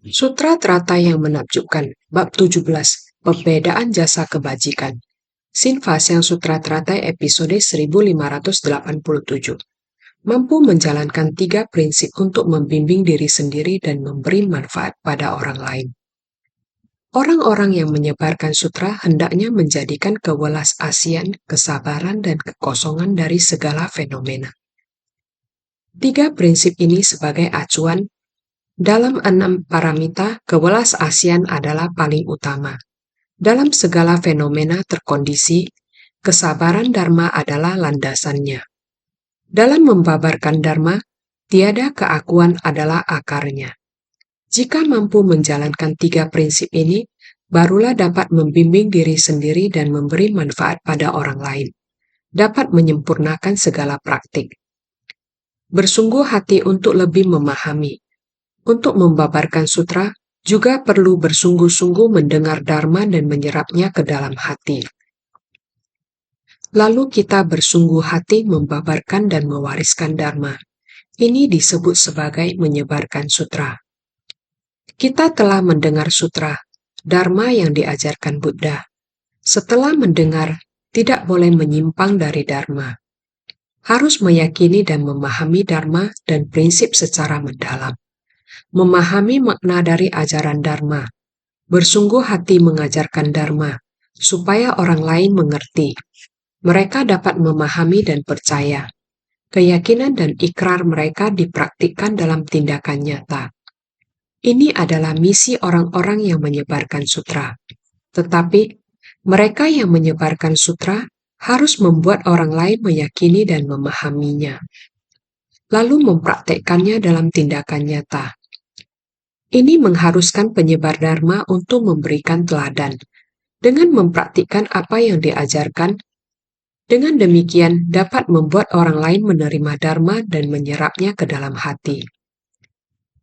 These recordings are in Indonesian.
Sutra Trata yang Menakjubkan, Bab 17, Perbedaan Jasa Kebajikan. Sinvasyang Sutra Trata episode 1587. Mampu menjalankan 3 prinsip untuk membimbing diri sendiri dan memberi manfaat pada orang lain. Orang-orang yang menyebarkan sutra hendaknya menjadikan kewelas-asian, kesabaran, dan kekosongan dari segala fenomena. 3 prinsip ini sebagai acuan dalam 6 paramita, kewelas-asian adalah paling utama. Dalam segala fenomena terkondisi, kesabaran Dharma adalah landasannya. Dalam membabarkan Dharma, tiada keakuan adalah akarnya. Jika mampu menjalankan 3 prinsip ini, barulah dapat membimbing diri sendiri dan memberi manfaat pada orang lain. Dapat menyempurnakan segala praktik. Bersungguh hati untuk lebih memahami. Untuk membabarkan sutra, juga perlu bersungguh-sungguh mendengar Dharma dan menyerapnya ke dalam hati. Lalu kita bersungguh hati membabarkan dan mewariskan Dharma. Ini disebut sebagai menyebarkan sutra. Kita telah mendengar sutra, Dharma yang diajarkan Buddha. Setelah mendengar, tidak boleh menyimpang dari Dharma. Harus meyakini dan memahami Dharma dan prinsip secara mendalam. Memahami makna dari ajaran Dharma, bersungguh hati mengajarkan Dharma, supaya orang lain mengerti. Mereka dapat memahami dan percaya. Keyakinan dan ikrar mereka dipraktikkan dalam tindakan nyata. Ini adalah misi orang-orang yang menyebarkan sutra. Tetapi, mereka yang menyebarkan sutra harus membuat orang lain meyakini dan memahaminya, lalu mempraktekkannya dalam tindakan nyata. Ini mengharuskan penyebar Dharma untuk memberikan teladan, dengan mempraktikkan apa yang diajarkan. Dengan demikian dapat membuat orang lain menerima Dharma dan menyerapnya ke dalam hati.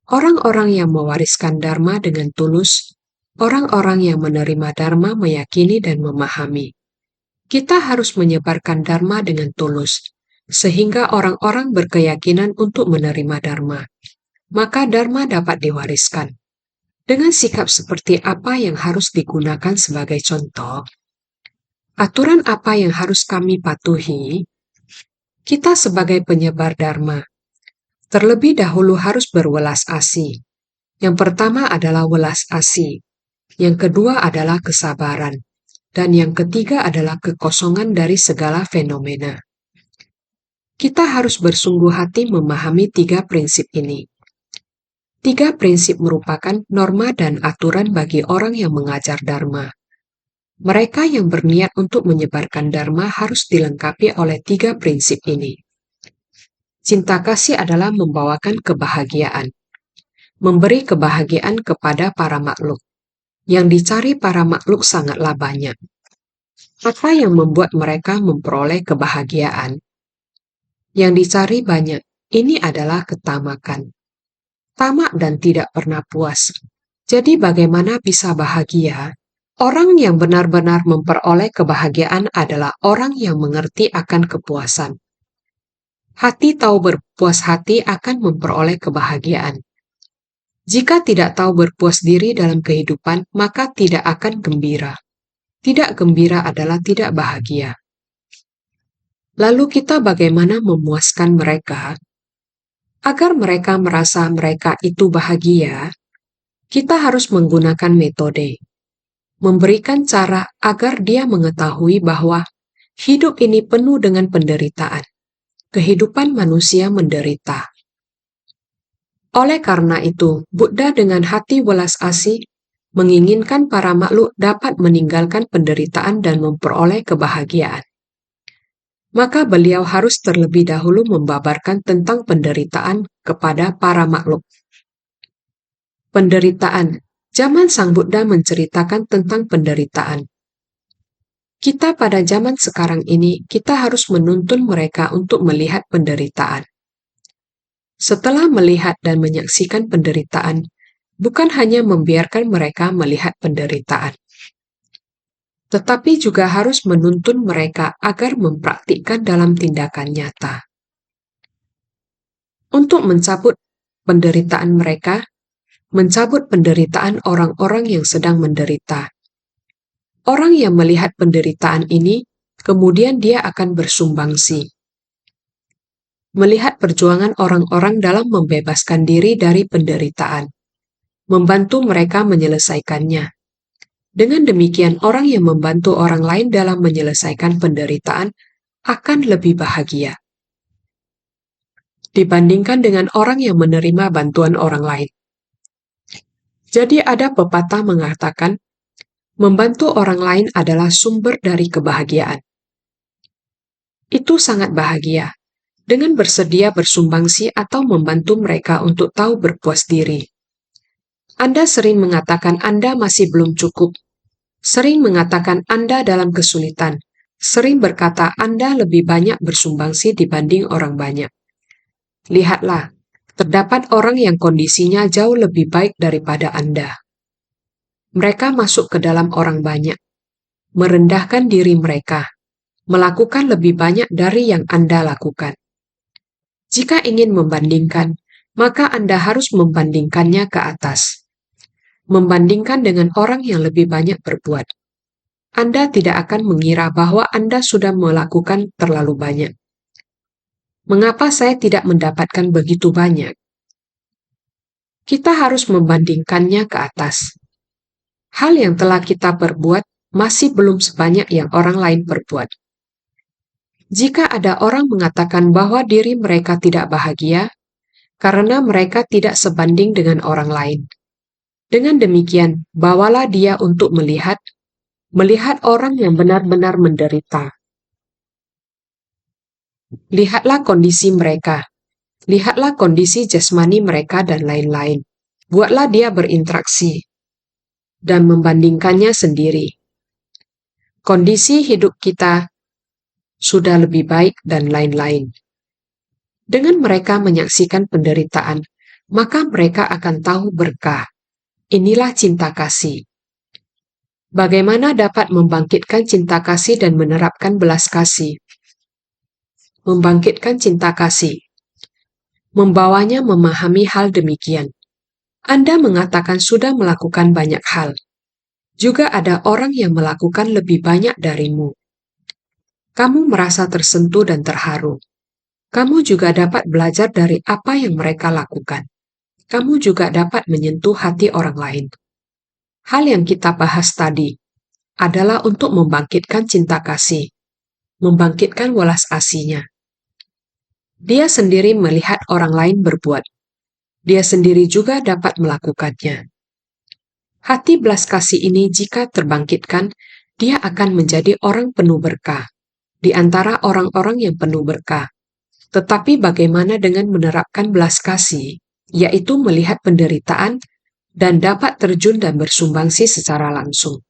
Orang-orang yang mewariskan Dharma dengan tulus, orang-orang yang menerima Dharma meyakini dan memahami. Kita harus menyebarkan Dharma dengan tulus, sehingga orang-orang berkeyakinan untuk menerima Dharma. Maka Dharma dapat diwariskan. Dengan sikap seperti apa yang harus digunakan sebagai contoh? Aturan apa yang harus kami patuhi? Kita sebagai penyebar Dharma, terlebih dahulu harus berwelas asih. Yang pertama adalah welas asih, yang kedua adalah kesabaran, dan yang ketiga adalah kekosongan dari segala fenomena. Kita harus bersungguh hati memahami 3 prinsip ini. 3 prinsip merupakan norma dan aturan bagi orang yang mengajar Dharma. Mereka yang berniat untuk menyebarkan Dharma harus dilengkapi oleh 3 prinsip ini. Cinta kasih adalah membawakan kebahagiaan. Memberi kebahagiaan kepada para makhluk. Yang dicari para makhluk sangatlah banyak. Apa yang membuat mereka memperoleh kebahagiaan? Yang dicari banyak, ini adalah ketamakan. Tamak dan tidak pernah puas. Jadi bagaimana bisa bahagia? Orang yang benar-benar memperoleh kebahagiaan adalah orang yang mengerti akan kepuasan. Hati tahu berpuas hati akan memperoleh kebahagiaan. Jika tidak tahu berpuas diri dalam kehidupan, maka tidak akan gembira. Tidak gembira adalah tidak bahagia. Lalu kita bagaimana memuaskan mereka? Agar mereka merasa mereka itu bahagia, kita harus menggunakan metode. Memberikan cara agar dia mengetahui bahwa hidup ini penuh dengan penderitaan. Kehidupan manusia menderita. Oleh karena itu, Buddha dengan hati welas asih menginginkan para makhluk dapat meninggalkan penderitaan dan memperoleh kebahagiaan. Maka beliau harus terlebih dahulu membabarkan tentang penderitaan kepada para makhluk. Penderitaan. Zaman Sang Buddha menceritakan tentang penderitaan. Kita pada zaman sekarang ini, kita harus menuntun mereka untuk melihat penderitaan. Setelah melihat dan menyaksikan penderitaan, bukan hanya membiarkan mereka melihat penderitaan, tetapi juga harus menuntun mereka agar mempraktikkan dalam tindakan nyata. Untuk mencabut penderitaan mereka, mencabut penderitaan orang-orang yang sedang menderita. Orang yang melihat penderitaan ini, kemudian dia akan bersumbangsi. Melihat perjuangan orang-orang dalam membebaskan diri dari penderitaan, membantu mereka menyelesaikannya. Dengan demikian, orang yang membantu orang lain dalam menyelesaikan penderitaan akan lebih bahagia dibandingkan dengan orang yang menerima bantuan orang lain. Jadi ada pepatah mengatakan, membantu orang lain adalah sumber dari kebahagiaan. Itu sangat bahagia, dengan bersedia bersumbangsi atau membantu mereka untuk tahu berpuas diri. Anda sering mengatakan Anda masih belum cukup, sering mengatakan Anda dalam kesulitan, sering berkata Anda lebih banyak bersumbangsi dibanding orang banyak. Lihatlah, terdapat orang yang kondisinya jauh lebih baik daripada Anda. Mereka masuk ke dalam orang banyak, merendahkan diri mereka, melakukan lebih banyak dari yang Anda lakukan. Jika ingin membandingkan, maka Anda harus membandingkannya ke atas. Membandingkan dengan orang yang lebih banyak berbuat. Anda tidak akan mengira bahwa Anda sudah melakukan terlalu banyak. Mengapa saya tidak mendapatkan begitu banyak? Kita harus membandingkannya ke atas. Hal yang telah kita perbuat masih belum sebanyak yang orang lain perbuat. Jika ada orang mengatakan bahwa diri mereka tidak bahagia, karena mereka tidak sebanding dengan orang lain. Dengan demikian, bawalah dia untuk melihat orang yang benar-benar menderita. Lihatlah kondisi mereka, lihatlah kondisi jasmani mereka dan lain-lain. Buatlah dia berinteraksi dan membandingkannya sendiri. Kondisi hidup kita sudah lebih baik dan lain-lain. Dengan mereka menyaksikan penderitaan, maka mereka akan tahu berkah. Inilah cinta kasih. Bagaimana dapat membangkitkan cinta kasih dan menerapkan belas kasih? Membangkitkan cinta kasih. Membawanya memahami hal demikian. Anda mengatakan sudah melakukan banyak hal. Juga ada orang yang melakukan lebih banyak darimu. Kamu merasa tersentuh dan terharu. Kamu juga dapat belajar dari apa yang mereka lakukan. Kamu juga dapat menyentuh hati orang lain. Hal yang kita bahas tadi adalah untuk membangkitkan cinta kasih, membangkitkan welas asihnya. Dia sendiri melihat orang lain berbuat. Dia sendiri juga dapat melakukannya. Hati belas kasih ini jika terbangkitkan, dia akan menjadi orang penuh berkah, di antara orang-orang yang penuh berkah. Tetapi bagaimana dengan menerapkan belas kasih, yaitu melihat penderitaan dan dapat terjun dan bersumbangsi secara langsung?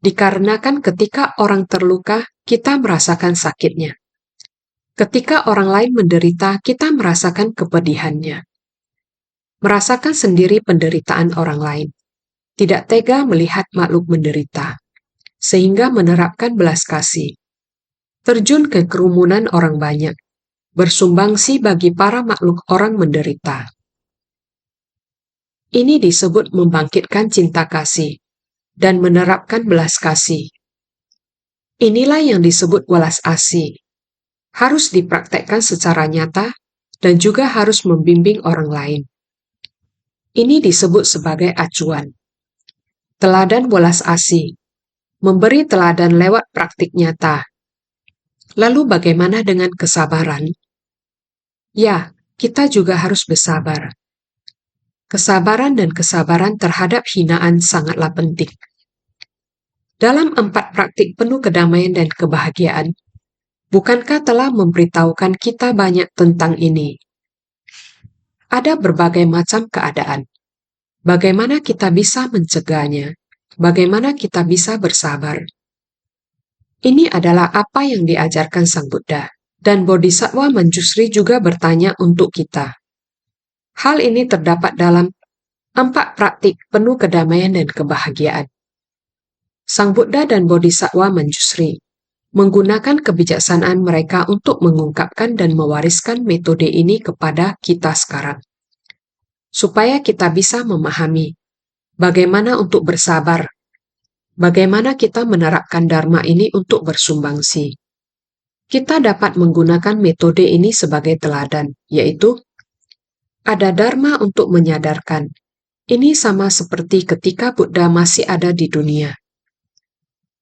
Dikarenakan ketika orang terluka, kita merasakan sakitnya. Ketika orang lain menderita, kita merasakan kepedihannya. Merasakan sendiri penderitaan orang lain. Tidak tega melihat makhluk menderita, sehingga menerapkan belas kasih. Terjun ke kerumunan orang banyak, bersumbangsi bagi para makhluk orang menderita. Ini disebut membangkitkan cinta kasih dan menerapkan belas kasih. Inilah yang disebut welas asih. Harus dipraktekkan secara nyata dan juga harus membimbing orang lain. Ini disebut sebagai acuan. Teladan welas asih, memberi teladan lewat praktik nyata. Lalu bagaimana dengan kesabaran? Ya, kita juga harus bersabar. Kesabaran dan kesabaran terhadap hinaan sangatlah penting. Dalam 4 praktik penuh kedamaian dan kebahagiaan, bukankah telah memberitahukan kita banyak tentang ini? Ada berbagai macam keadaan. Bagaimana kita bisa mencegahnya? Bagaimana kita bisa bersabar? Ini adalah apa yang diajarkan Sang Buddha, dan Bodhisattva Manjusri juga bertanya untuk kita. Hal ini terdapat dalam 4 praktik penuh kedamaian dan kebahagiaan. Sang Buddha dan Bodhisattva Manjusri menggunakan kebijaksanaan mereka untuk mengungkapkan dan mewariskan metode ini kepada kita sekarang. supaya kita bisa memahami bagaimana untuk bersabar, bagaimana kita menerapkan Dharma ini untuk bersumbangsi. Kita dapat menggunakan metode ini sebagai teladan, yaitu ada Dharma untuk menyadarkan. Ini sama seperti ketika Buddha masih ada di dunia.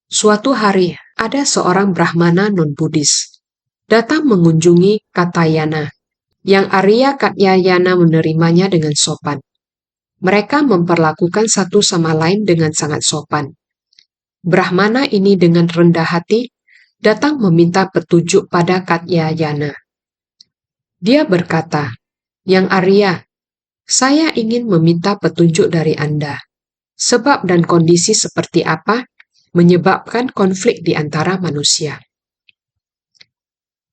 Suatu hari, ada seorang Brahmana non-Buddhis datang mengunjungi Katyayana, yang Arya Katyayana menerimanya dengan sopan. Mereka memperlakukan satu sama lain dengan sangat sopan. Brahmana ini dengan rendah hati datang meminta petunjuk pada Katyayana. Dia berkata, "Yang Arya, saya ingin meminta petunjuk dari Anda. Sebab dan kondisi seperti apa menyebabkan konflik di antara manusia?"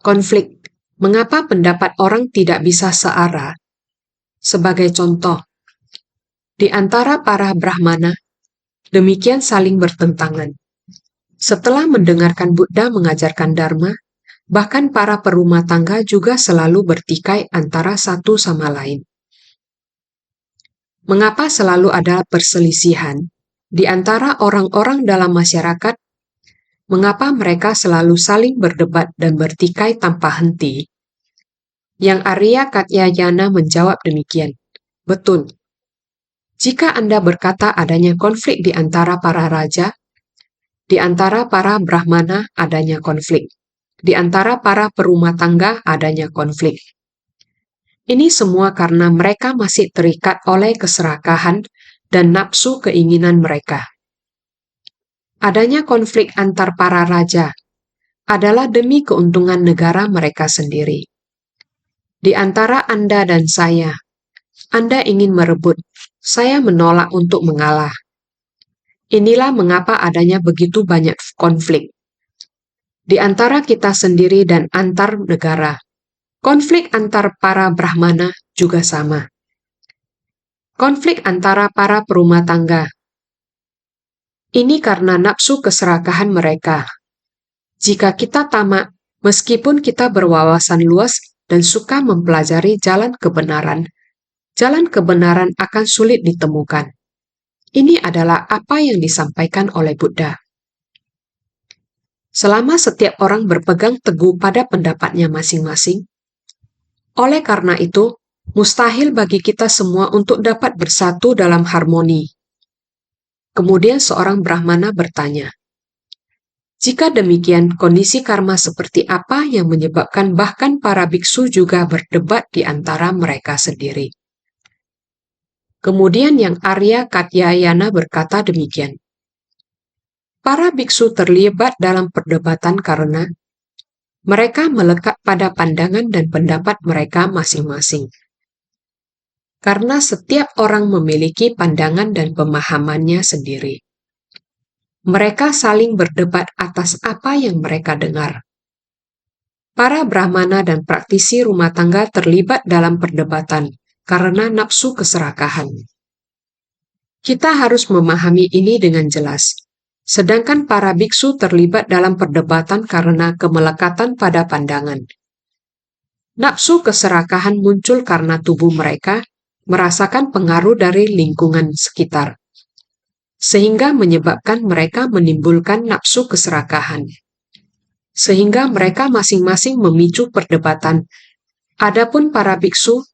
Konflik, mengapa pendapat orang tidak bisa searah? Sebagai contoh, di antara para Brahmana, demikian saling bertentangan. Setelah mendengarkan Buddha mengajarkan Dharma, bahkan para perumah tangga juga selalu bertikai antara satu sama lain. Mengapa selalu ada perselisihan di antara orang-orang dalam masyarakat? Mengapa mereka selalu saling berdebat dan bertikai tanpa henti? Yang Arya Katyayana menjawab demikian. Betul. Jika Anda berkata adanya konflik di antara para raja, di antara para Brahmana adanya konflik, di antara para perumah tangga adanya konflik. Ini semua karena mereka masih terikat oleh keserakahan dan nafsu keinginan mereka. Adanya konflik antar para raja adalah demi keuntungan negara mereka sendiri. Di antara Anda dan saya, Anda ingin merebut, saya menolak untuk mengalah. Inilah mengapa adanya begitu banyak konflik. Di antara kita sendiri dan antar negara, konflik antar para Brahmana juga sama. Konflik antara para perumah tangga. Ini karena nafsu keserakahan mereka. Jika kita tamak, meskipun kita berwawasan luas dan suka mempelajari jalan kebenaran akan sulit ditemukan. Ini adalah apa yang disampaikan oleh Buddha. Selama setiap orang berpegang teguh pada pendapatnya masing-masing, oleh karena itu, mustahil bagi kita semua untuk dapat bersatu dalam harmoni. Kemudian seorang Brahmana bertanya, "Jika demikian, kondisi karma seperti apa yang menyebabkan bahkan para biksu juga berdebat di antara mereka sendiri?" Kemudian yang Arya Katyayana berkata demikian, "Para biksu terlibat dalam perdebatan karena mereka melekat pada pandangan dan pendapat mereka masing-masing. Karena setiap orang memiliki pandangan dan pemahamannya sendiri. Mereka saling berdebat atas apa yang mereka dengar. Para Brahmana dan praktisi rumah tangga terlibat dalam perdebatan karena nafsu keserakahan. Kita harus memahami ini dengan jelas. Sedangkan para biksu terlibat dalam perdebatan karena kemelekatan pada pandangan. Nafsu keserakahan muncul karena tubuh mereka merasakan pengaruh dari lingkungan sekitar, sehingga menyebabkan mereka menimbulkan nafsu keserakahan. Sehingga mereka masing-masing memicu perdebatan. Adapun para biksu,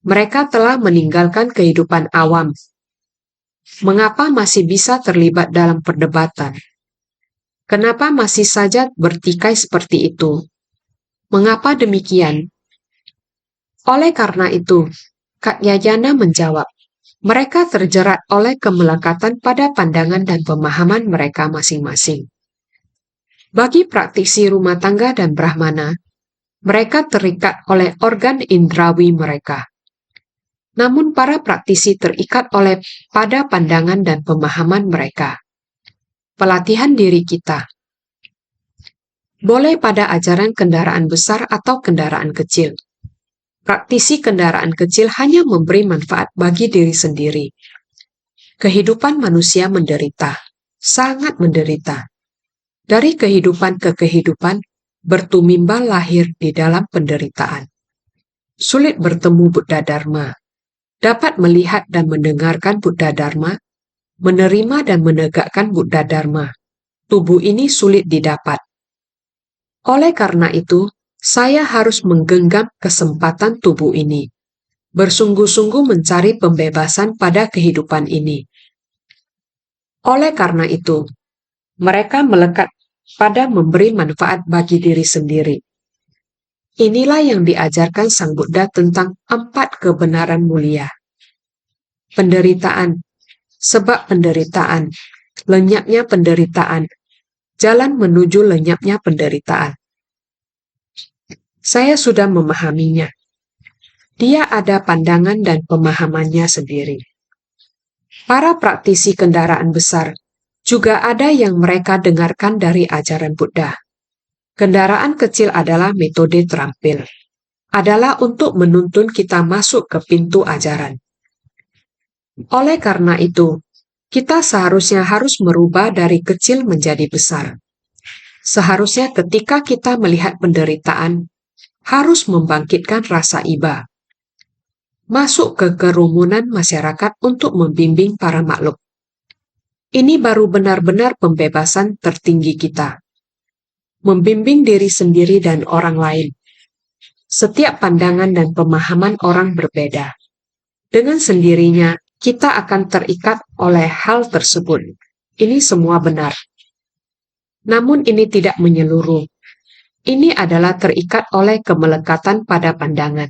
mereka telah meninggalkan kehidupan awam. Mengapa masih bisa terlibat dalam perdebatan? Kenapa masih saja bertikai seperti itu? Mengapa demikian? Oleh karena itu, Katyayana menjawab, mereka terjerat oleh kemelekatan pada pandangan dan pemahaman mereka masing-masing. Bagi praktisi rumah tangga dan Brahmana, mereka terikat oleh organ indrawi mereka. Namun para praktisi terikat oleh pada pandangan dan pemahaman mereka. Pelatihan diri kita. Boleh pada ajaran kendaraan besar atau kendaraan kecil. Praktisi kendaraan kecil hanya memberi manfaat bagi diri sendiri. Kehidupan manusia menderita, sangat menderita. Dari kehidupan ke kehidupan, bertumimbal lahir di dalam penderitaan. Sulit bertemu Buddha Dharma. dapat melihat dan mendengarkan Buddha Dharma, menerima dan menegakkan Buddha Dharma. Tubuh ini sulit didapat. Oleh karena itu, saya harus menggenggam kesempatan tubuh ini, bersungguh-sungguh mencari pembebasan pada kehidupan ini. Oleh karena itu, mereka melekat pada memberi manfaat bagi diri sendiri. Inilah yang diajarkan Sang Buddha tentang 4 kebenaran mulia. Penderitaan, sebab penderitaan, lenyapnya penderitaan, jalan menuju lenyapnya penderitaan. Saya sudah memahaminya. Dia ada pandangan dan pemahamannya sendiri. Para praktisi kendaraan besar juga ada yang mereka dengarkan dari ajaran Buddha. Kendaraan kecil adalah metode terampil, adalah untuk menuntun kita masuk ke pintu ajaran. Oleh karena itu, kita seharusnya harus merubah dari kecil menjadi besar. Seharusnya ketika kita melihat penderitaan, harus membangkitkan rasa iba. Masuk ke kerumunan masyarakat untuk membimbing para makhluk. Ini baru benar-benar pembebasan tertinggi kita. Membimbing diri sendiri dan orang lain. Setiap pandangan dan pemahaman orang berbeda. Dengan sendirinya, kita akan terikat oleh hal tersebut. Ini semua benar. Namun ini tidak menyeluruh. Ini adalah terikat oleh kemelekatan pada pandangan.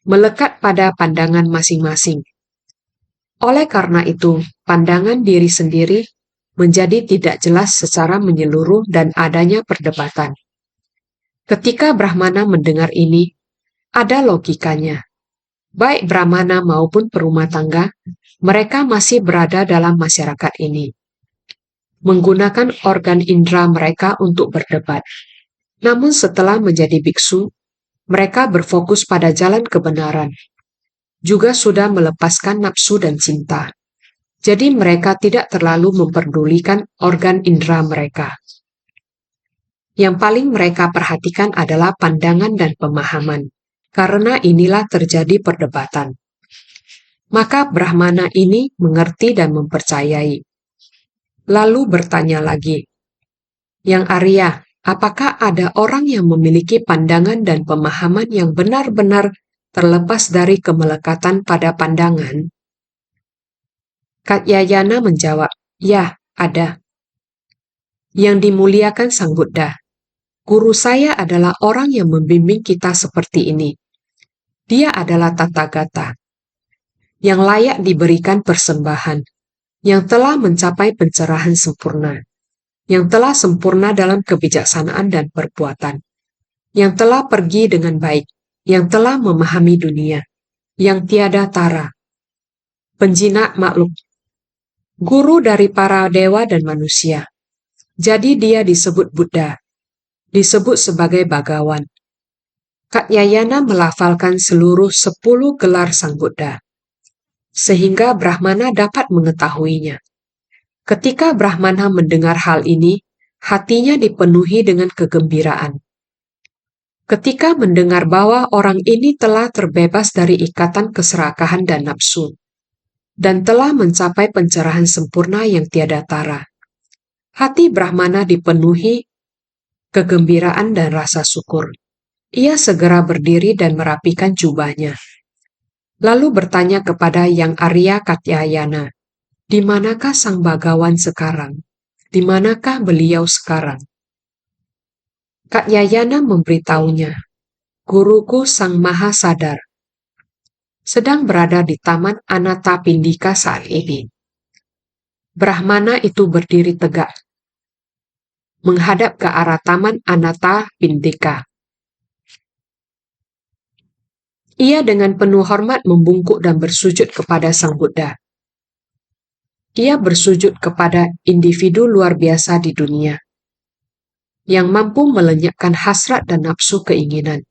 Melekat pada pandangan masing-masing. Oleh karena itu, pandangan diri sendiri menjadi tidak jelas secara menyeluruh dan adanya perdebatan. Ketika Brahmana mendengar ini, ada logikanya. Baik Brahmana maupun perumah tangga, mereka masih berada dalam masyarakat ini. Menggunakan organ indera mereka untuk berdebat. Namun setelah menjadi biksu, mereka berfokus pada jalan kebenaran. Juga sudah melepaskan nafsu dan cinta. Jadi mereka tidak terlalu memperdulikan organ indera mereka. Yang paling mereka perhatikan adalah pandangan dan pemahaman, karena inilah terjadi perdebatan. Maka Brahmana ini mengerti dan mempercayai. Lalu bertanya lagi, Yang Arya, apakah ada orang yang memiliki pandangan dan pemahaman yang benar-benar terlepas dari kemelekatan pada pandangan? Katyayana menjawab, ya, ada. Yang dimuliakan Sang Buddha, guru saya adalah orang yang membimbing kita seperti ini. Dia adalah Tathagata, yang layak diberikan persembahan, yang telah mencapai pencerahan sempurna, yang telah sempurna dalam kebijaksanaan dan perbuatan, yang telah pergi dengan baik, yang telah memahami dunia, yang tiada tara, penjinak makhluk, guru dari para dewa dan manusia. Jadi dia disebut Buddha, disebut sebagai Bhagawan. Katyayana melafalkan seluruh 10 gelar Sang Buddha, sehingga Brahmana dapat mengetahuinya. Ketika Brahmana mendengar hal ini, hatinya dipenuhi dengan kegembiraan. Ketika mendengar bahwa orang ini telah terbebas dari ikatan keserakahan dan nafsu, dan telah mencapai pencerahan sempurna yang tiada tara, hati Brahmana dipenuhi kegembiraan dan rasa syukur. Ia segera berdiri dan merapikan jubahnya. Lalu bertanya kepada Yang Arya Katyayana, di manakah Sang Bhagawan sekarang? Di manakah beliau sekarang? Katyayana memberitahunya, guruku Sang Maha Sadar sedang berada di Taman Anathapindika saat ini. Brahmana itu berdiri tegak, menghadap ke arah Taman Anathapindika. Ia dengan penuh hormat membungkuk dan bersujud kepada Sang Buddha. Ia bersujud kepada individu luar biasa di dunia, yang mampu melenyapkan hasrat dan nafsu keinginan,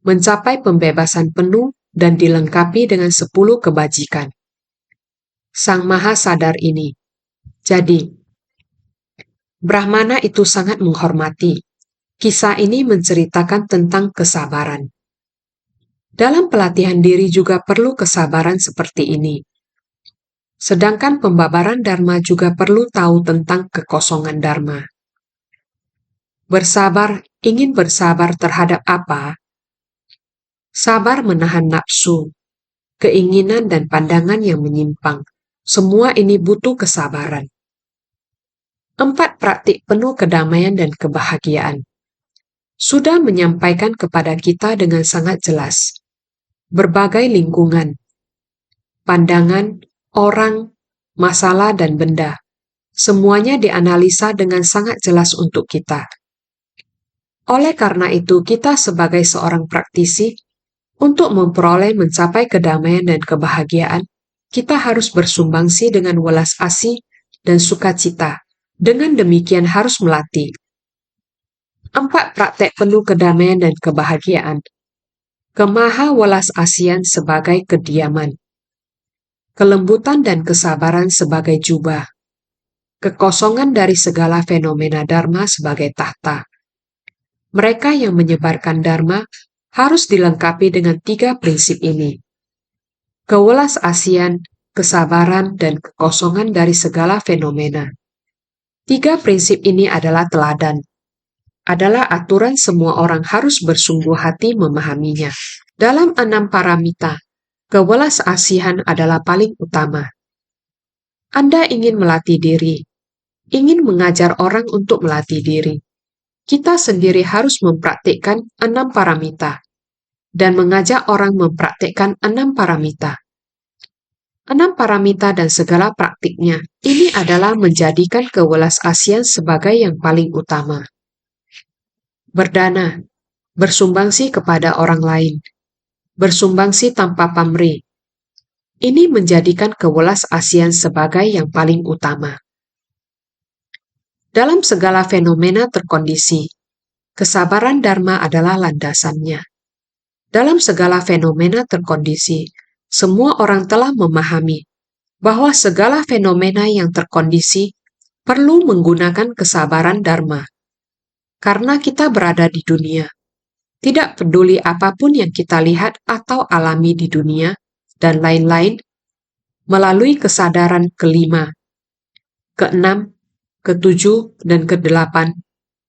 mencapai pembebasan penuh dan dilengkapi dengan 10 kebajikan. Sang Maha Sadar ini. Jadi, Brahmana itu sangat menghormati. Kisah ini menceritakan tentang kesabaran. Dalam pelatihan diri juga perlu kesabaran seperti ini. Sedangkan pembabaran Dharma juga perlu tahu tentang kekosongan Dharma. Bersabar, ingin bersabar terhadap apa? Sabar menahan nafsu, keinginan dan pandangan yang menyimpang. Semua ini butuh kesabaran. 4 praktik penuh kedamaian dan kebahagiaan. Sudah menyampaikan kepada kita dengan sangat jelas. Berbagai lingkungan, pandangan, orang, masalah dan benda. Semuanya dianalisa dengan sangat jelas untuk kita. Oleh karena itu, kita sebagai seorang praktisi, untuk memperoleh mencapai kedamaian dan kebahagiaan, kita harus bersumbangsi dengan welas asih dan sukacita. Dengan demikian harus melatih 4 praktek penuh kedamaian dan kebahagiaan. Kemaha welas asian sebagai kediaman. Kelembutan dan kesabaran sebagai jubah. Kekosongan dari segala fenomena Dharma sebagai tahta. Mereka yang menyebarkan Dharma harus dilengkapi dengan 3 prinsip ini. Kewelas asian, kesabaran, dan kekosongan dari segala fenomena. 3 prinsip ini adalah teladan. Adalah aturan semua orang harus bersungguh hati memahaminya. Dalam 6 paramita, kewelas asihan adalah paling utama. Anda ingin melatih diri, ingin mengajar orang untuk melatih diri. Kita sendiri harus mempraktikkan 6 paramita dan mengajak orang mempraktikkan 6 paramita. 6 paramita dan segala praktiknya, ini adalah menjadikan kewelas asian sebagai yang paling utama. Berdana, bersumbangsi kepada orang lain, bersumbangsi tanpa pamrih. Ini menjadikan kewelas asian sebagai yang paling utama. Dalam segala fenomena terkondisi, kesabaran Dharma adalah landasannya. Dalam segala fenomena terkondisi, semua orang telah memahami bahwa segala fenomena yang terkondisi perlu menggunakan kesabaran Dharma. Karena kita berada di dunia, tidak peduli apapun yang kita lihat atau alami di dunia, dan lain-lain, melalui kesadaran kelima, keenam, ketujuh, dan kedelapan,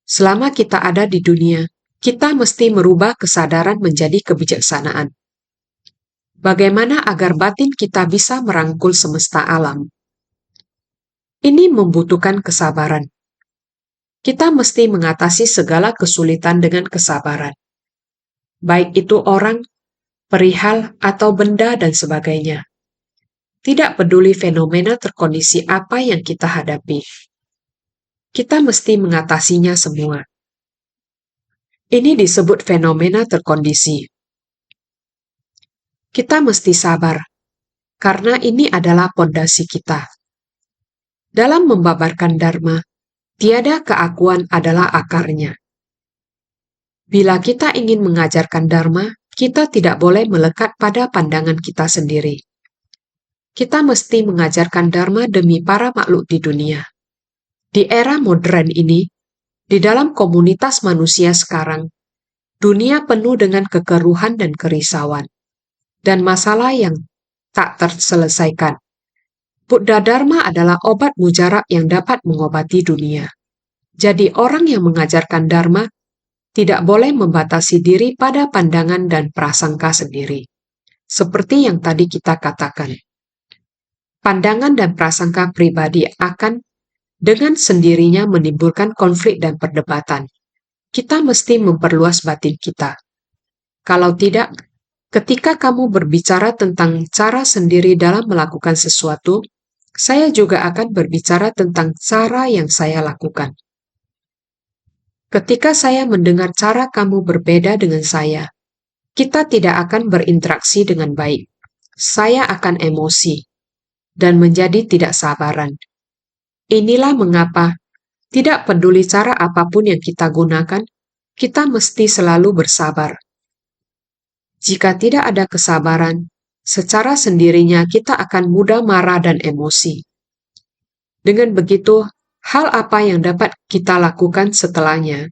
selama kita ada di dunia, kita mesti merubah kesadaran menjadi kebijaksanaan. Bagaimana agar batin kita bisa merangkul semesta alam? Ini membutuhkan kesabaran. Kita mesti mengatasi segala kesulitan dengan kesabaran. Baik itu orang, perihal, atau benda dan sebagainya. Tidak peduli fenomena terkondisi apa yang kita hadapi. Kita mesti mengatasinya semua. Ini disebut fenomena terkondisi. Kita mesti sabar, karena ini adalah pondasi kita. Dalam membabarkan Dharma, tiada keakuan adalah akarnya. Bila kita ingin mengajarkan Dharma, kita tidak boleh melekat pada pandangan kita sendiri. Kita mesti mengajarkan Dharma demi para makhluk di dunia. Di era modern ini, di dalam komunitas manusia sekarang, dunia penuh dengan kekeruhan dan kerisauan, dan masalah yang tak terselesaikan. Buddha Dharma adalah obat mujarab yang dapat mengobati dunia. Jadi orang yang mengajarkan Dharma tidak boleh membatasi diri pada pandangan dan prasangka sendiri. Seperti yang tadi kita katakan. Pandangan dan prasangka pribadi akan dengan sendirinya menimbulkan konflik dan perdebatan. Kita mesti memperluas batin kita. Kalau tidak, ketika kamu berbicara tentang cara sendiri dalam melakukan sesuatu, saya juga akan berbicara tentang cara yang saya lakukan. Ketika saya mendengar cara kamu berbeda dengan saya, kita tidak akan berinteraksi dengan baik. Saya akan emosi dan menjadi tidak sabaran. Inilah mengapa, tidak peduli cara apapun yang kita gunakan, kita mesti selalu bersabar. Jika tidak ada kesabaran, secara sendirinya kita akan mudah marah dan emosi. Dengan begitu, hal apa yang dapat kita lakukan setelahnya?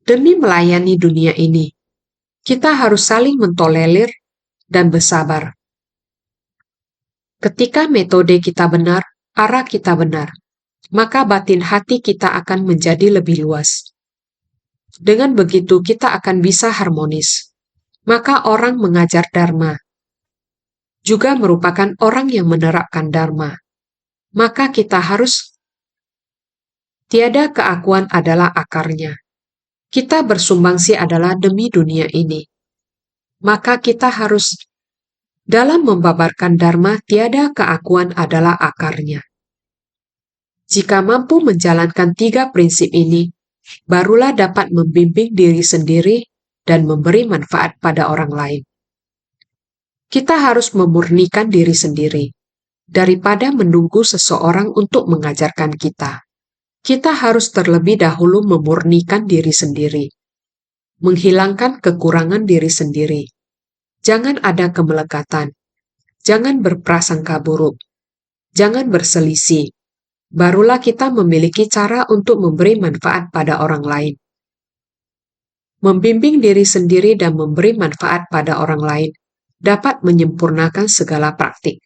Demi melayani dunia ini, Kita harus saling mentolerir dan bersabar. Ketika metode kita benar, arah kita benar, maka batin hati kita akan menjadi lebih luas. Dengan begitu kita akan bisa harmonis. Maka orang mengajar Dharma juga merupakan orang yang menerapkan Dharma. Maka kita harus tiada keakuan adalah akarnya. Kita bersumbangsi adalah demi dunia ini. Maka kita harus dalam membabarkan Dharma tiada keakuan adalah akarnya. Jika mampu menjalankan 3 prinsip ini, barulah dapat membimbing diri sendiri dan memberi manfaat pada orang lain. Kita harus memurnikan diri sendiri, daripada menunggu seseorang untuk mengajarkan kita. Kita harus terlebih dahulu memurnikan diri sendiri, menghilangkan kekurangan diri sendiri. Jangan ada kemelekatan, jangan berprasangka buruk, jangan berselisih. Barulah kita memiliki cara untuk memberi manfaat pada orang lain. Membimbing diri sendiri dan memberi manfaat pada orang lain dapat menyempurnakan segala praktik.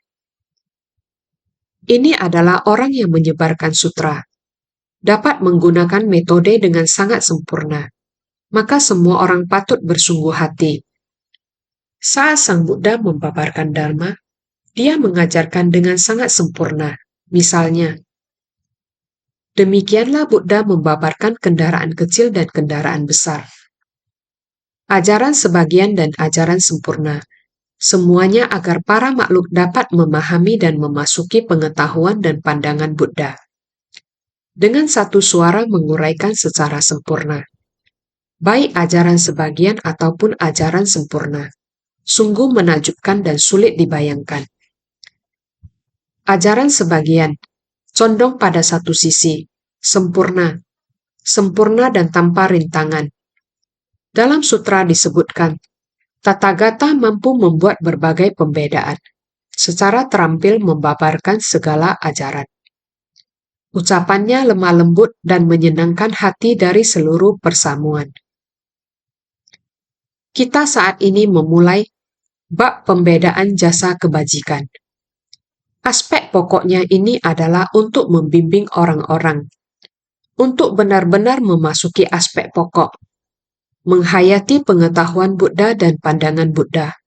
Ini adalah orang yang menyebarkan sutra, dapat menggunakan metode dengan sangat sempurna. Maka semua orang patut bersungguh hati. Saat Sang Buddha membabarkan Dharma, dia mengajarkan dengan sangat sempurna. Misalnya, demikianlah Buddha membabarkan kendaraan kecil dan kendaraan besar. Ajaran sebagian dan ajaran sempurna. Semuanya agar para makhluk dapat memahami dan memasuki pengetahuan dan pandangan Buddha. Dengan satu suara menguraikan secara sempurna. Baik ajaran sebagian ataupun ajaran sempurna. Sungguh menakjubkan dan sulit dibayangkan. Ajaran sebagian condong pada satu sisi, sempurna dan tanpa rintangan. Dalam sutra disebutkan, Tathagata mampu membuat berbagai pembedaan, secara terampil membabarkan segala ajaran. Ucapannya lemah lembut dan menyenangkan hati dari seluruh persamuan. Kita saat ini memulai bab pembedaan jasa kebajikan. Aspek pokoknya ini adalah untuk membimbing orang-orang, untuk benar-benar memasuki aspek pokok, menghayati pengetahuan Buddha dan pandangan Buddha.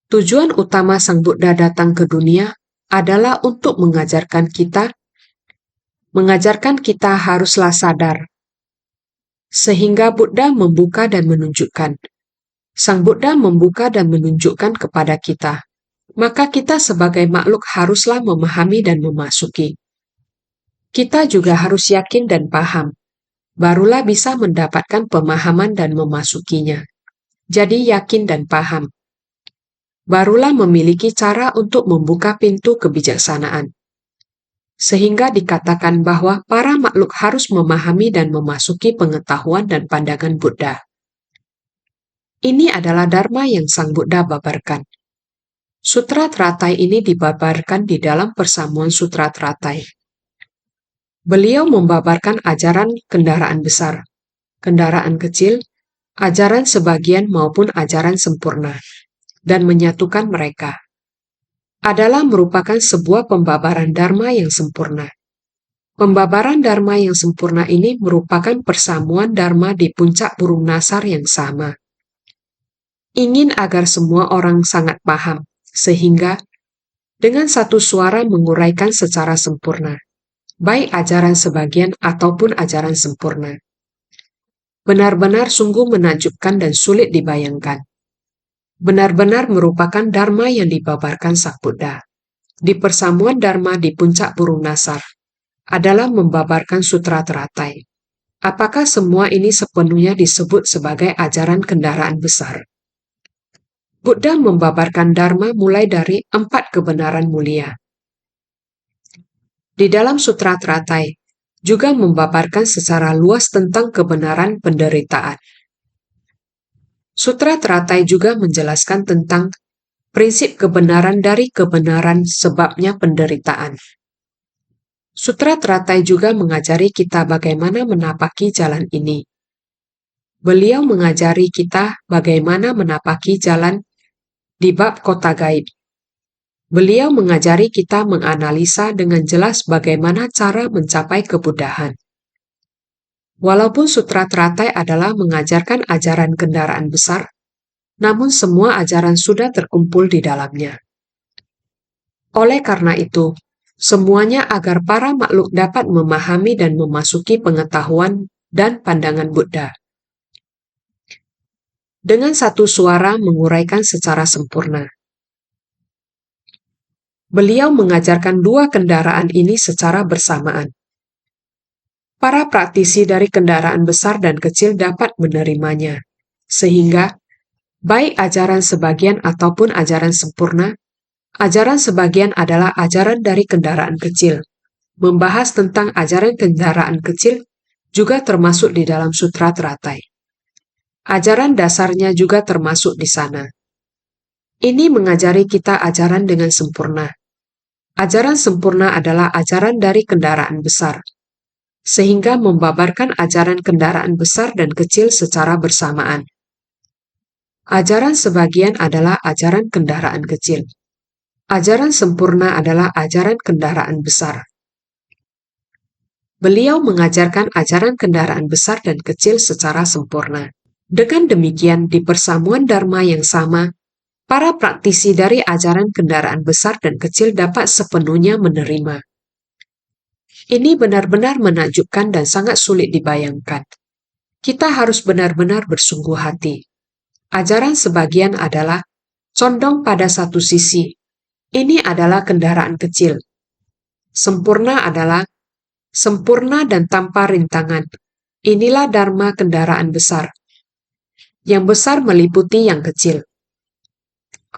Tujuan utama Sang Buddha datang ke dunia adalah untuk mengajarkan kita haruslah sadar. Sehingga Buddha membuka dan menunjukkan. Sang Buddha membuka dan menunjukkan kepada kita. Maka kita sebagai makhluk haruslah memahami dan memasuki. Kita juga harus yakin dan paham. Barulah bisa mendapatkan pemahaman dan memasukinya. Jadi yakin dan paham. Barulah memiliki cara untuk membuka pintu kebijaksanaan. Sehingga dikatakan bahwa para makhluk harus memahami dan memasuki pengetahuan dan pandangan Buddha. Ini adalah Dharma yang Sang Buddha babarkan. Sutra Teratai ini dibabarkan di dalam persamuan Sutra Teratai. Beliau membabarkan ajaran kendaraan besar, kendaraan kecil, ajaran sebagian maupun ajaran sempurna, dan menyatukan mereka. Adalah merupakan sebuah pembabaran Dharma yang sempurna. Pembabaran Dharma yang sempurna ini merupakan persamuan Dharma di puncak burung nasar yang sama. Ingin agar semua orang sangat paham, sehingga dengan satu suara menguraikan secara sempurna, baik ajaran sebagian ataupun ajaran sempurna. Benar-benar sungguh menakjubkan dan sulit dibayangkan. Benar-benar merupakan Dharma yang dibabarkan Sang Buddha. Di persamuan Dharma di puncak burung nasar adalah membabarkan Sutra Teratai. Apakah semua ini sepenuhnya disebut sebagai ajaran kendaraan besar? Buddha membabarkan Dharma mulai dari 4 kebenaran mulia. Di dalam Sutra Teratai juga membabarkan secara luas tentang kebenaran penderitaan. Sutra Teratai juga menjelaskan tentang prinsip kebenaran dari kebenaran sebabnya penderitaan. Sutra Teratai juga mengajari kita bagaimana menapaki jalan ini. Beliau mengajari kita bagaimana menapaki jalan di bab kota gaib. Beliau mengajari kita menganalisa dengan jelas bagaimana cara mencapai kebudahan. Walaupun Sutra Teratai adalah mengajarkan ajaran kendaraan besar, namun semua ajaran sudah terkumpul di dalamnya. Oleh karena itu, semuanya agar para makhluk dapat memahami dan memasuki pengetahuan dan pandangan Buddha. Dengan satu suara menguraikan secara sempurna. Beliau mengajarkan dua kendaraan ini secara bersamaan. Para praktisi dari kendaraan besar dan kecil dapat menerimanya, sehingga baik ajaran sebagian ataupun ajaran sempurna, ajaran sebagian adalah ajaran dari kendaraan kecil. Membahas tentang ajaran kendaraan kecil juga termasuk di dalam Sutra Teratai. Ajaran dasarnya juga termasuk di sana. Ini mengajari kita ajaran dengan sempurna. Ajaran sempurna adalah ajaran dari kendaraan besar, sehingga membabarkan ajaran kendaraan besar dan kecil secara bersamaan. Ajaran sebagian adalah ajaran kendaraan kecil. Ajaran sempurna adalah ajaran kendaraan besar. Beliau mengajarkan ajaran kendaraan besar dan kecil secara sempurna. Dengan demikian, di persamuan Dharma yang sama, para praktisi dari ajaran kendaraan besar dan kecil dapat sepenuhnya menerima. Ini benar-benar menakjubkan dan sangat sulit dibayangkan. Kita harus benar-benar bersungguh hati. Ajaran sebagian adalah condong pada satu sisi. Ini adalah kendaraan kecil. Sempurna adalah sempurna dan tanpa rintangan. Inilah Dharma kendaraan besar. Yang besar meliputi yang kecil.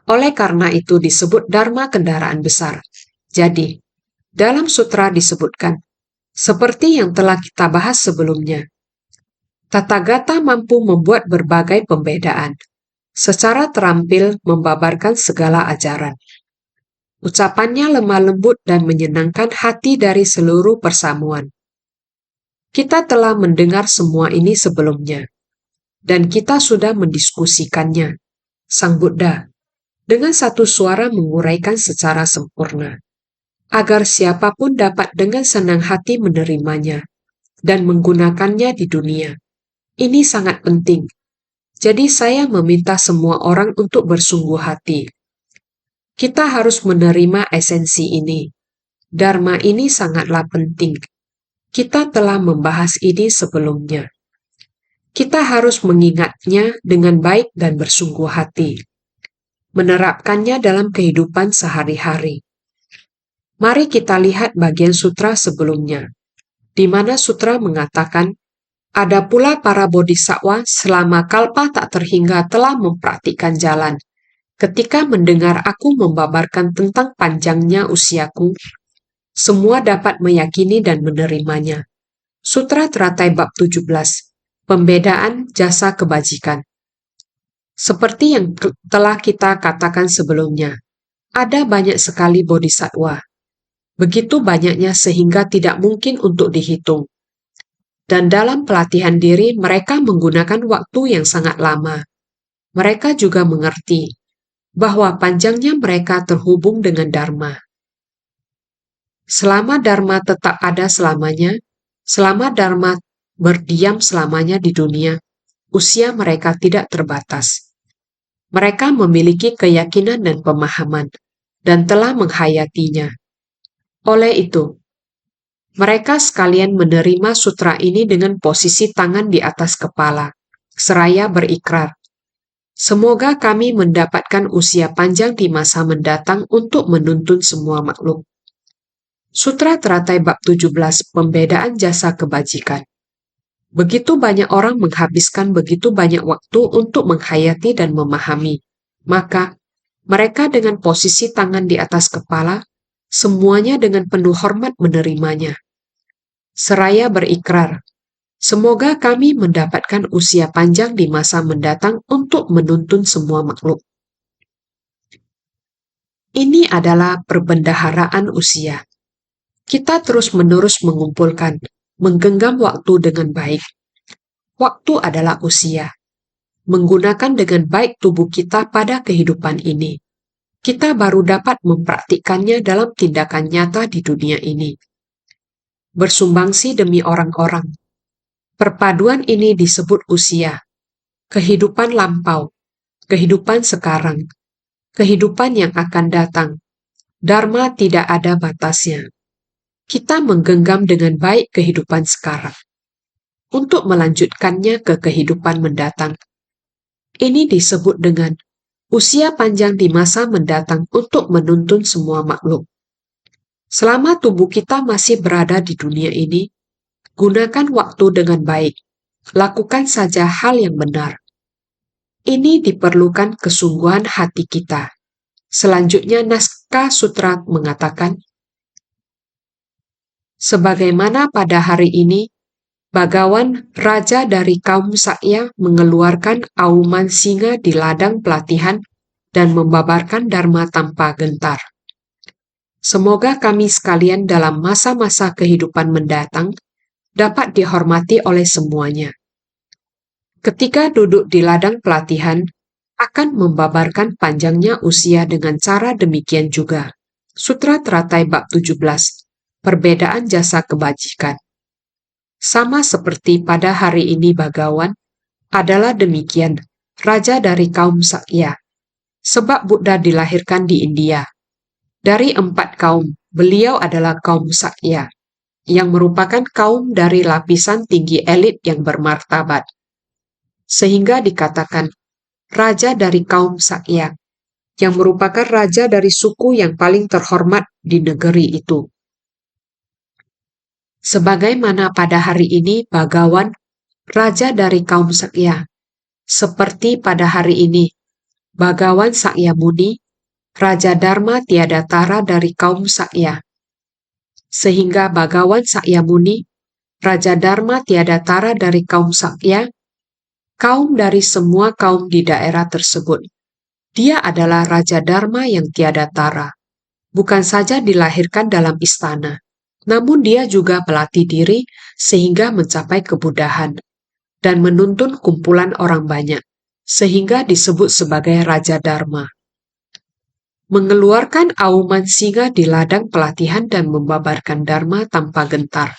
Oleh karena itu disebut Dharma kendaraan besar. Jadi, dalam sutra disebutkan, seperti yang telah kita bahas sebelumnya, Tathagata mampu membuat berbagai pembedaan, secara terampil membabarkan segala ajaran. Ucapannya lemah lembut dan menyenangkan hati dari seluruh persamuan. Kita telah mendengar semua ini sebelumnya, dan kita sudah mendiskusikannya. Sang Buddha, dengan satu suara menguraikan secara sempurna, agar siapapun dapat dengan senang hati menerimanya dan menggunakannya di dunia. Ini sangat penting. Jadi saya meminta semua orang untuk bersungguh hati. Kita harus menerima esensi ini. Dharma ini sangatlah penting. Kita telah membahas ini sebelumnya. Kita harus mengingatnya dengan baik dan bersungguh hati. Menerapkannya dalam kehidupan sehari-hari. Mari kita lihat bagian sutra sebelumnya, di mana sutra mengatakan, ada pula para bodhisattva selama kalpa tak terhingga telah mempraktikkan jalan. Ketika mendengar aku membabarkan tentang panjangnya usiaku, semua dapat meyakini dan menerimanya. Sutra Teratai Bab 17, Pembedaan Jasa Kebajikan. Seperti yang telah kita katakan sebelumnya, ada banyak sekali bodhisattva. Begitu banyaknya sehingga tidak mungkin untuk dihitung. Dan dalam pelatihan diri mereka menggunakan waktu yang sangat lama. Mereka juga mengerti bahwa panjangnya mereka terhubung dengan Dharma. Selama Dharma tetap ada selamanya, selama Dharma berdiam selamanya di dunia, usia mereka tidak terbatas. Mereka memiliki keyakinan dan pemahaman, dan telah menghayatinya. Oleh itu, mereka sekalian menerima sutra ini dengan posisi tangan di atas kepala, seraya berikrar. Semoga kami mendapatkan usia panjang di masa mendatang untuk menuntun semua makhluk. Sutra Teratai Bab 17, Pembedaan Jasa Kebajikan. Begitu banyak orang menghabiskan begitu banyak waktu untuk menghayati dan memahami, maka mereka dengan posisi tangan di atas kepala, semuanya dengan penuh hormat menerimanya. Seraya berikrar, semoga kami mendapatkan usia panjang di masa mendatang untuk menuntun semua makhluk. Ini adalah perbendaharaan usia. Kita terus-menerus mengumpulkan, menggenggam waktu dengan baik. Waktu adalah usia. Menggunakan dengan baik tubuh kita pada kehidupan ini, kita baru dapat mempraktikkannya dalam tindakan nyata di dunia ini. Bersumbangsi demi orang-orang. Perpaduan ini disebut usia, kehidupan lampau, kehidupan sekarang, kehidupan yang akan datang. Dharma tidak ada batasnya. Kita menggenggam dengan baik kehidupan sekarang untuk melanjutkannya ke kehidupan mendatang. Ini disebut dengan usia panjang di masa mendatang untuk menuntun semua makhluk. Selama tubuh kita masih berada di dunia ini, gunakan waktu dengan baik. Lakukan saja hal yang benar. Ini diperlukan kesungguhan hati kita. Selanjutnya naskah sutra mengatakan, sebagaimana pada hari ini, Bagawan Raja dari kaum Sakya mengeluarkan auman singa di ladang pelatihan dan membabarkan dharma tanpa gentar. Semoga kami sekalian dalam masa-masa kehidupan mendatang dapat dihormati oleh semuanya. Ketika duduk di ladang pelatihan, akan membabarkan panjangnya usia dengan cara demikian juga. Sutra Teratai Bab 17, Perbedaan Jasa Kebajikan. Sama seperti pada hari ini Bagawan, adalah demikian, raja dari kaum Sakya. Sebab Buddha dilahirkan di India. Dari 4 kaum, beliau adalah kaum Sakya, yang merupakan kaum dari lapisan tinggi elit yang bermartabat. Sehingga dikatakan, raja dari kaum Sakya, yang merupakan raja dari suku yang paling terhormat di negeri itu. Sebagaimana pada hari ini Bagawan, raja dari kaum Sakya, seperti pada hari ini, Bagawan Sakya Muni, Raja Dharma tiada tara dari kaum Sakya. Sehingga Bagawan Sakya Muni, Raja Dharma tiada tara dari kaum Sakya, kaum dari semua kaum di daerah tersebut. Dia adalah Raja Dharma yang tiada tara. Bukan saja dilahirkan dalam istana, namun dia juga melatih diri sehingga mencapai kebudahan dan menuntun kumpulan orang banyak, sehingga disebut sebagai Raja Dharma. Mengeluarkan auman singa di ladang pelatihan dan membabarkan dharma tanpa gentar.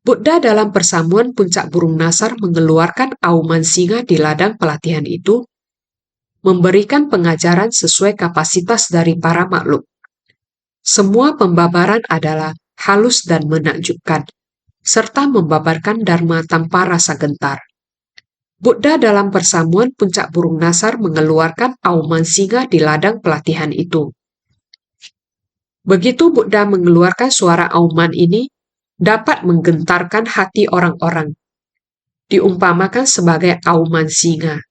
Buddha dalam persamuan puncak burung nasar mengeluarkan auman singa di ladang pelatihan itu, memberikan pengajaran sesuai kapasitas dari para makhluk. Semua pembabaran adalah halus dan menakjubkan, serta membabarkan dharma tanpa rasa gentar. Buddha dalam persamuan puncak burung nasar mengeluarkan auman singa di ladang pelatihan itu. Begitu Buddha mengeluarkan suara auman ini, dapat menggentarkan hati orang-orang. Diumpamakan sebagai auman singa.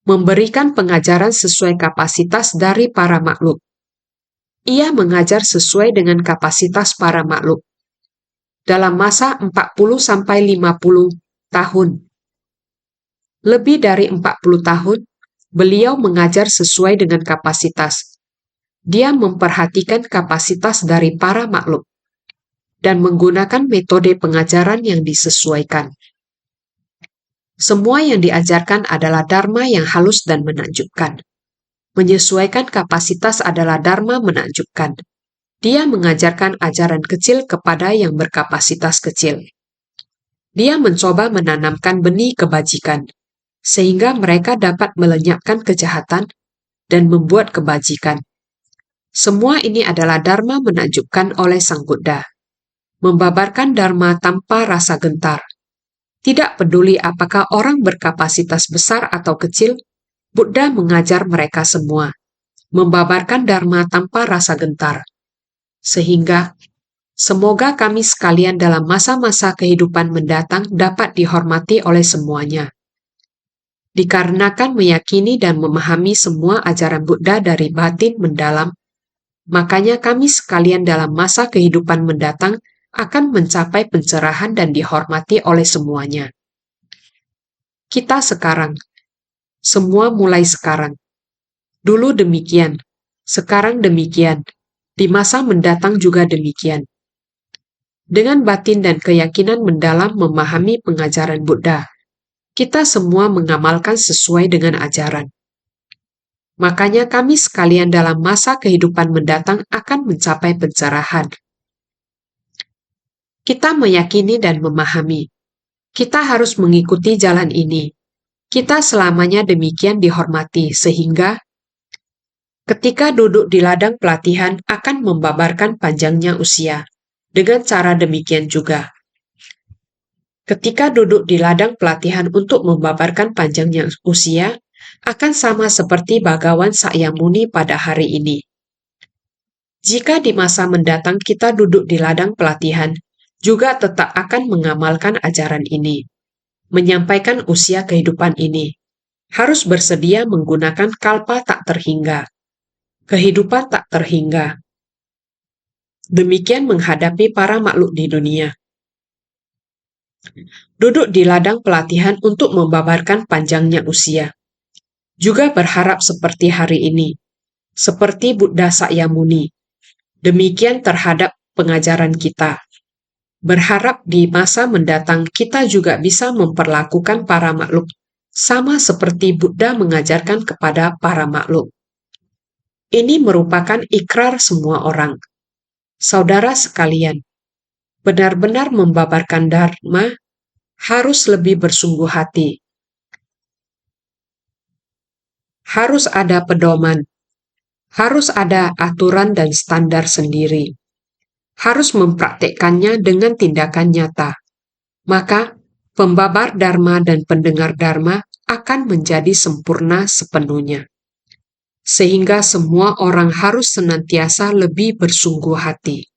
Memberikan pengajaran sesuai kapasitas dari para makhluk. Ia mengajar sesuai dengan kapasitas para makhluk. Dalam masa 40-50 tahun. Lebih dari 40 tahun, beliau mengajar sesuai dengan kapasitas. Dia memperhatikan kapasitas dari para makhluk dan menggunakan metode pengajaran yang disesuaikan. Semua yang diajarkan adalah dharma yang halus dan menakjubkan. Menyesuaikan kapasitas adalah dharma menakjubkan. Dia mengajarkan ajaran kecil kepada yang berkapasitas kecil. Dia mencoba menanamkan benih kebajikan, sehingga mereka dapat melenyapkan kejahatan dan membuat kebajikan. Semua ini adalah dharma menakjubkan oleh Sang Buddha. Membabarkan dharma tanpa rasa gentar. Tidak peduli apakah orang berkapasitas besar atau kecil, Buddha mengajar mereka semua. Membabarkan dharma tanpa rasa gentar. Sehingga, semoga kami sekalian dalam masa-masa kehidupan mendatang dapat dihormati oleh semuanya. Dikarenakan meyakini dan memahami semua ajaran Buddha dari batin mendalam, makanya kami sekalian dalam masa kehidupan mendatang akan mencapai pencerahan dan dihormati oleh semuanya. Kita sekarang, semua mulai sekarang. Dulu demikian, sekarang demikian, di masa mendatang juga demikian. Dengan batin dan keyakinan mendalam memahami pengajaran Buddha, kita semua mengamalkan sesuai dengan ajaran. Makanya kami sekalian dalam masa kehidupan mendatang akan mencapai pencerahan. Kita meyakini dan memahami. Kita harus mengikuti jalan ini. Kita selamanya demikian dihormati sehingga ketika duduk di ladang pelatihan akan membabarkan panjangnya usia. Dengan cara demikian juga, ketika duduk di ladang pelatihan untuk membabarkan panjangnya usia, akan sama seperti Bhagawan Sakyamuni pada hari ini. Jika di masa mendatang kita duduk di ladang pelatihan, juga tetap akan mengamalkan ajaran ini, menyampaikan usia kehidupan ini, harus bersedia menggunakan kalpa tak terhingga, kehidupan tak terhingga. Demikian menghadapi para makhluk di dunia. Duduk di ladang pelatihan untuk membabarkan panjangnya usia. Juga berharap seperti hari ini, seperti Buddha Sakyamuni. Demikian terhadap pengajaran kita. Berharap di masa mendatang kita juga bisa memperlakukan para makhluk sama seperti Buddha mengajarkan kepada para makhluk. Ini merupakan ikrar semua orang. Saudara sekalian, benar-benar membabarkan Dharma harus lebih bersungguh hati. Harus ada pedoman, harus ada aturan dan standar sendiri. Harus mempraktekkannya dengan tindakan nyata. Maka, pembabar Dharma dan pendengar Dharma akan menjadi sempurna sepenuhnya. Sehingga semua orang harus senantiasa lebih bersungguh hati.